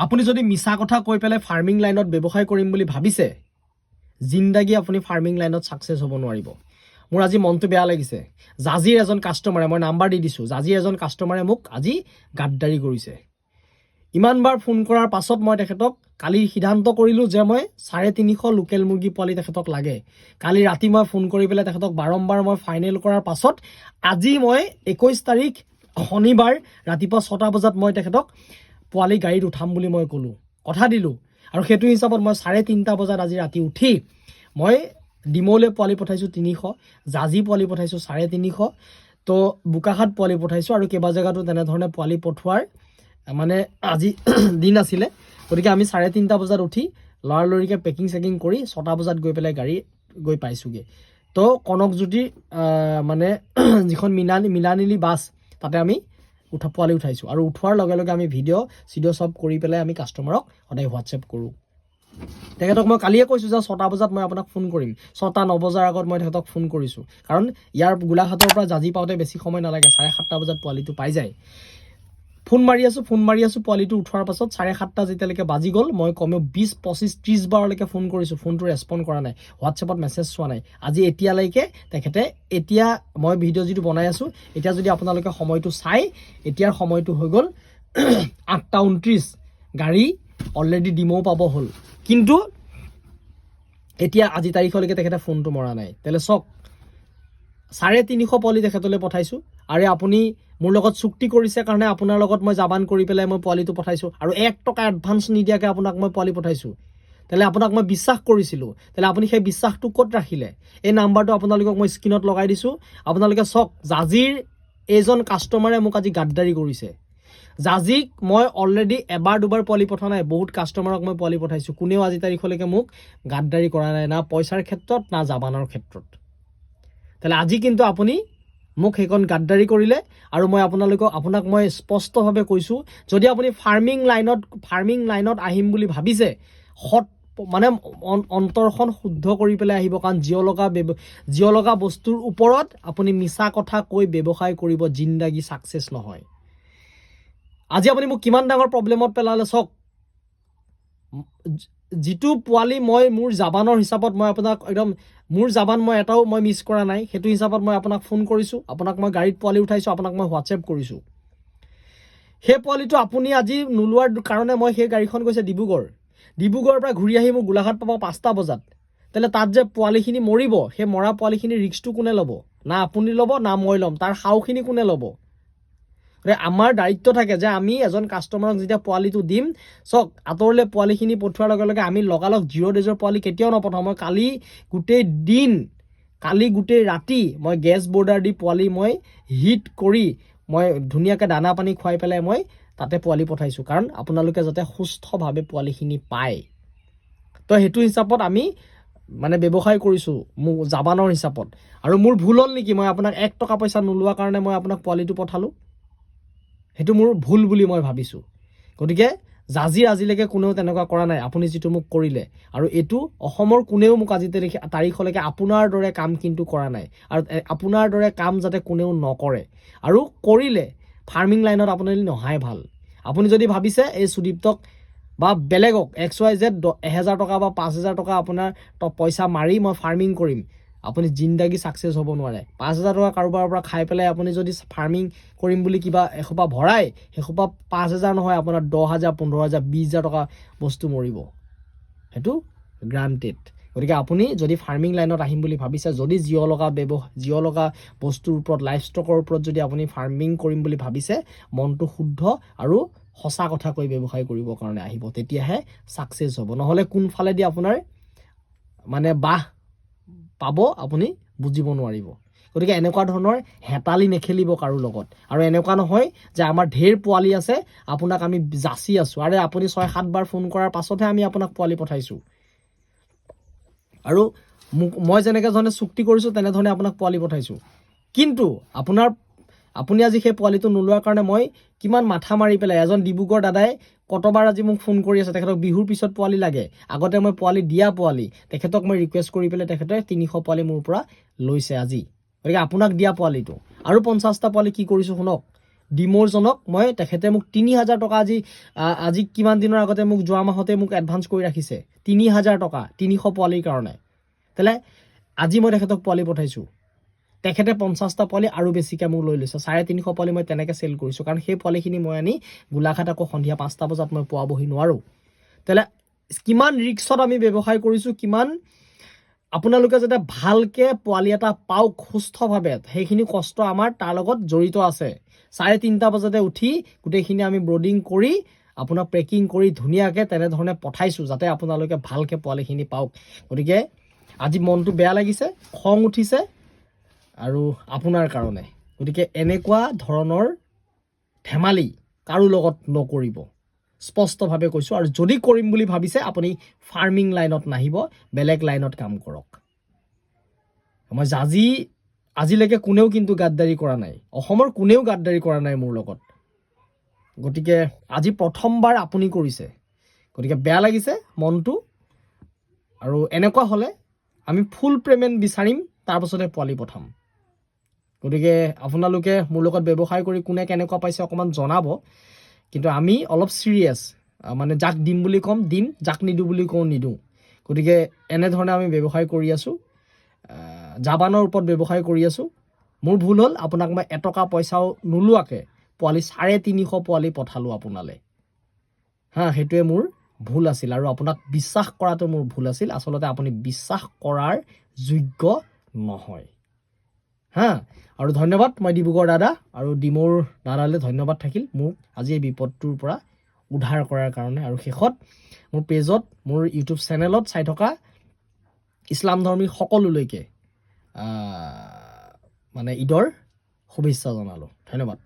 আপুনি যদি মিছা কথা কৈ পেলাই ফাৰ্মিং লাইনত ব্যৱসায় কৰিম বুলি ভাবিছে, জিন্দাগী আপুনি ফাৰ্মিং লাইনত ছাকচেছ হ'ব নোৱাৰিব। মোৰ আজি মনটো বেয়া লাগিছে। জাজিৰ এজন কাষ্টমাৰে, মই নাম্বাৰ দি দিছোঁ, জাজিৰ এজন কাষ্টমাৰে মোক আজি গাদ্দাৰি কৰিছে। ইমানবাৰ ফোন কৰাৰ পাছত মই তেখেতক কালি সিদ্ধান্ত কৰিলোঁ যে মই 350 লোকেল মুৰ্গী পোৱালি তেখেতক লাগে। কালি ৰাতি মই ফোন কৰি পেলাই তেখেতক বাৰম্বাৰ মই ফাইনেল কৰাৰ পাছত আজি মই 21 তাৰিখ শনিবাৰ ৰাতিপুৱা 6টা বজাত মই তেখেতক পোৱালি গাড়ীত উঠাম বুলি মই ক'লোঁ, কথা দিলোঁ। আৰু সেইটো হিচাপত মই 3:30 বজাত আজি ৰাতি উঠি মই ডিমৌলৈ পোৱালি পঠাইছোঁ 300, জাজি পোৱালি পঠাইছোঁ 350, তো বোকাখাত পোৱালি পঠাইছোঁ আৰু কেইবা জেগাতো তেনেধৰণে পোৱালি পঠোৱাৰ মানে আজি দিন আছিলে। গতিকে আমি 3:30 বজাত উঠি লৰালৰিকৈ পেকিং চেকিং কৰি 6টা বজাত গৈ পেলাই গাড়ী গৈ পাইছোঁগৈ। তো কনকজ্যোতি মানে যিখন মিলানিলি বাছ, তাতে আমি পোৱালি উঠাইছোঁ। আৰু উঠোৱাৰ লগে লগে আমি ভিডিঅ' চব কৰি পেলাই আমি কাষ্টমাৰক সদায় হোৱাটছএপ কৰোঁ। তেখেতক মই কালিয়ে কৈছোঁ যে 6টা বজাত মই আপোনাক ফোন কৰিম। 6টা 9 বজাৰ আগত মই তেখেতক ফোন কৰিছোঁ, কাৰণ ইয়াৰ গোলাঘাটৰ পৰা জাজি পাওঁতে বেছি সময় নালাগে, 7:30 বজাত পোৱালিটো পাই যায়। ফোন মাৰি আছোঁ পোৱালিটো উঠোৱাৰ পাছত 7:30 যেতিয়ালৈকে বাজি গ'ল, মই কমেও 20, 25, 30 বাৰলৈকে ফোন কৰিছোঁ, ফোনটো ৰেছপণ্ড কৰা নাই, হোৱাটছএপত মেছেজ চোৱা নাই। আজি এতিয়ালৈকে তেখেতে, এতিয়া মই ভিডিঅ' যিটো বনাই আছোঁ, এতিয়া যদি আপোনালোকে সময়টো চাই, এতিয়াৰ সময়টো হৈ গ'ল 8:29, গাড়ী অলৰেডি ডিমৌ পাব হ'ল, কিন্তু এতিয়া আজি তাৰিখলৈকে তেখেতে ফোনটো মৰা নাই। তেলে চাওক, 350 পোৱালি তেখেতলৈ পঠাইছোঁ। আৰু আপুনি মোৰ লগত চুক্তি কৰিছে কাৰণে আপোনাৰ লগত মই জাবান কৰি পেলাই মই পোৱালিটো পঠাইছোঁ, আৰু 1 টকা এডভান্স নিদিয়াকৈ আপোনাক মই পোৱালি পঠাইছোঁ। তেলে আপোনাক মই বিশ্বাস কৰিছিলোঁ, তেলে আপুনি সেই বিশ্বাসটো ক'ত ৰাখিলে? এই নাম্বাৰটো আপোনালোকক মই স্ক্ৰীণত লগাই দিছোঁ। আপোনালোকে চাওক, জাজিৰ এইজন কাষ্টমাৰে মোক আজি গাদ্দাৰি কৰিছে। জাজিক মই অলৰেডি এবাৰ দুবাৰ পোৱালি পঠা নাই, বহুত কাষ্টমাৰক মই পোৱালি পঠাইছোঁ, কোনেও আজি তাৰিখলৈকে মোক গাদ্দাৰি কৰা নাই, না পইচাৰ ক্ষেত্ৰত না জাবানৰ ক্ষেত্ৰত। তেলে আজি কিন্তু আপুনি মোক সেইখন গাদ্দাৰি কৰিলে। আৰু মই আপোনাক মই স্পষ্টভাৱে কৈছোঁ, যদি আপুনি ফাৰ্মিং লাইনত আহিম বুলি ভাবিছে, মানে অন্তৰখন শুদ্ধ কৰি পেলাই আহিব, কাৰণ জিঅ' লগা বস্তুৰ ওপৰত আপুনি মিছা কথা কৈ ব্যৱসায় কৰিব, জিন্দাগী ছাকচেছ নহয়। আজি আপুনি মোক কিমান ডাঙৰ প্ৰব্লেমত পেলালে চাওক। যিটো পোৱালি মই মোৰ জাবানৰ হিচাপত মই আপোনাক একদম, মোৰ জাবান মই এটাও মই মিছ কৰা নাই, সেইটো হিচাপত মই আপোনাক ফোন কৰিছোঁ, আপোনাক মই গাড়ীত পোৱালি উঠাইছোঁ, আপোনাক মই হোৱাটছএপ কৰিছোঁ। সেই পোৱালিটো আপুনি আজি নোলোৱাৰ কাৰণে মই সেই গাড়ীখন গৈছে ডিব্ৰুগড়ৰ পৰা ঘূৰি আহি মোক গোলাঘাট পাব 5টা বজাত। তেলে তাত যে পোৱালিখিনি মৰিব, সেই মৰা পোৱালিখিনি ৰিক্সটো কোনে ল'ব? না আপুনি ল'ব না মই ল'ম, তাৰ সাওখিনি কোনে ল'ব? আমাৰ দায়িত্ব থাকে যে আমি এজন কাষ্টমাৰক যেতিয়া পোৱালিটো দিম, চাওক, আঁতৰলৈ পোৱালিখিনি পঠোৱাৰ লগে লগে আমি লগালগ 0 ডেজৰ পোৱালি কেতিয়াও নপঠাওঁ। মই কালি গোটেই ৰাতি মই গেছ বৰ্ডাৰ দি পোৱালি মই হিট কৰি মই ধুনীয়াকৈ দানা পানী খুৱাই পেলাই মই তাতে পোৱালি পঠাইছোঁ, কাৰণ আপোনালোকে যাতে সুস্থভাৱে পোৱালিখিনি পায়। তো সেইটো হিচাপত আমি মানে ব্যৱসায় কৰিছোঁ, মোৰ জাবানৰ হিচাপত। আৰু মোৰ ভুল হ'ল নেকি? মই আপোনাক 1 টকা পইচা নোলোৱাৰ কাৰণে মই আপোনাক পোৱালিটো পঠালোঁ, সেইটো মোৰ ভুল বুলি মই ভাবিছোঁ। গতিকে জাজিৰ আজিলৈকে কোনেও তেনেকুৱা কৰা নাই, আপুনি যিটো মোক কৰিলে। আৰু এইটো অসমৰ কোনেও মোক আজি তাৰিখলৈকে আপোনাৰ দৰে কাম কিন্তু কৰা নাই, আৰু আপোনাৰ দৰে কাম যাতে কোনেও নকৰে। আৰু কৰিলে ফাৰ্মিং লাইনত আপুনি নহাই ভাল। আপুনি যদি ভাবিছে এই সুদীপ্তক বা বেলেগক XYZ 1000 টকা বা 5000 টকা আপোনাৰ পইচা মাৰি মই ফাৰ্মিং কৰিম, আপুনি জিন্দাগী ছাকচেছ হ'ব নোৱাৰে। 5000 টকা কাৰোবাৰ পৰা খাই পেলাই আপুনি যদি ফাৰ্মিং কৰিম বুলি কিবা এসোপা ভৰাই, সেইসোপা 5000 নহয়, আপোনাৰ 10,000, 15,000, 20,000 টকা বস্তু মৰিব, সেইটো গ্ৰাণ্টেড। গতিকে আপুনি যদি ফাৰ্মিং লাইনত আহিম বুলি ভাবিছে, যদি জিঅ' লগা বস্তুৰ ওপৰত, লাইফ ষ্টকৰ ওপৰত যদি আপুনি ফাৰ্মিং কৰিম বুলি ভাবিছে, মনটো শুদ্ধ আৰু সঁচা কথা কৈ ব্যৱসায় কৰিবৰ কাৰণে আহিব, তেতিয়াহে ছাকচেছ হ'ব। নহ'লে কোনফালেদি আপোনাৰ মানে বাহ পাব আপুনি বুজিব নোৱাৰিব। গতিকে এনেকুৱা ধৰণৰ হেতালি নেখেলিব কাৰো লগত। আৰু এনেকুৱা নহয় যে আমাৰ ঢেৰ পোৱালি আছে, আপোনাক আমি যাচি আছোঁ, আৰে আপুনি 6-7 বাৰ ফোন কৰাৰ পাছতহে আমি আপোনাক পোৱালি পঠাইছোঁ। আৰু মই যেনেকৈ ধৰণে চুক্তি কৰিছোঁ তেনেধৰণে আপোনাক পোৱালি পঠাইছোঁ। কিন্তু আপুনি আজি সেই পোৱালিটো নোলোৱাৰ কাৰণে মই কিমান মাথা মাৰি পেলাই, এজন ডিব্ৰুগড় দাদাই কতবাৰ আজি মোক ফোন কৰি আছে, তেখেতক বিহুৰ পিছত পোৱালি লাগে, আগতে মই পোৱালি দিয়া পোৱালি, তেখেতক মই ৰিকুৱেষ্ট কৰি পেলাই তেখেতে 300 পোৱালি মোৰ পৰা লৈছে আজি। গতিকে আপোনাক দিয়া পোৱালিটো আৰু 50টা পোৱালি কি কৰিছোঁ শুনক। ডিমৰজনক মই তেখেতে মোক 3000 টকা আজি কিমান দিনৰ আগতে মোক যোৱা মাহতে মোক এডভান্স কৰি ৰাখিছে 3000 টকা 300 পোৱালিৰ কাৰণে তেলে আজি মই তেখেতক পোৱালি পঠাইছোঁ তেখেতে 50টা পোৱালি আৰু বেছিকৈ মোক লৈ লৈছে 350 পোৱালি মই তেনেকৈ চেল কৰিছোঁ কাৰণ সেই পোৱালিখিনি মই আনি গোলাঘাট আকৌ সন্ধিয়া 5টা বজাত মই পোৱাবহি নোৱাৰোঁ তেলে কিমান ৰিক্সত আমি ব্যৱসায় কৰিছোঁ কিমান আপোনালোকে যাতে ভালকে পোৱালি এটা পাওক সুস্থভাৱে সেইখিনি কষ্ট আমাৰ তাৰ লগত জড়িত আছে 3:30 বজাতে উঠি গোটেইখিনি আমি ব্ৰডিং কৰি আপোনাক পেকিং কৰি ধুনীয়াকৈ তেনেধৰণে পঠাইছোঁ যাতে আপোনালোকে ভালকে পোৱালিখিনি পাওক গতিকে আজি মনটো বেয়া লাগিছে খং উঠিছে আৰু আপোনাৰ কাৰণে গতিকে এনেকুৱা ধৰণৰ ধেমালি কাৰো লগত নকৰিব স্পষ্টভাৱে কৈছোঁ আৰু যদি কৰিম বুলি ভাবিছে আপুনি ফাৰ্মিং লাইনত নাহিব বেলেগ লাইনত কাম কৰক মই আজিলৈকে কোনেও কিন্তু গাদ্দাৰি কৰা নাই অসমৰ কোনেও গাদ্দাৰি কৰা নাই মোৰ লগত গতিকে আজি প্ৰথমবাৰ আপুনি কৰিছে গতিকে বেয়া লাগিছে মনটো আৰু এনেকুৱা হ'লে আমি ফুল পেমেণ্ট বিচাৰিম তাৰপাছতে পোৱালি পঠাম গতিকে আপোনালোকে মোৰ লগত ব্যৱসায় কৰি কোনে কেনেকুৱা পাইছে অকণমান জনাব কিন্তু আমি অলপ চিৰিয়াছ মানে যাক দিম বুলি ক'ম দিম যাক নিদিওঁ বুলি কওঁ নিদিওঁ গতিকে এনেধৰণে আমি ব্যৱসায় কৰি আছোঁ জাবানৰ ওপৰত ব্যৱসায় কৰি আছোঁ মোৰ ভুল হ'ল আপোনাক মই এটকা পইচাও নোলোৱাকৈ পোৱালি 350 পোৱালি পঠালোঁ আপোনালৈ সেইটোৱে মোৰ ভুল আছিল আৰু আপোনাক বিশ্বাস কৰাটো মোৰ ভুল আছিল আচলতে আপুনি বিশ্বাস কৰাৰ যোগ্য নহয় আৰু ধন্যবাদ মই ডিব্ৰুগড় দাদা আৰু ডিমৌৰ দাদালৈ ধন্যবাদ থাকিল মোক আজি এই বিপদটোৰ পৰা উদ্ধাৰ কৰাৰ কাৰণে আৰু শেষত মোৰ পেজত মোৰ ইউটিউব চেনেলত চাই থকা ইছলাম ধৰ্মী সকলোলৈকে মানে ঈদৰ শুভেচ্ছা জনালোঁ ধন্যবাদ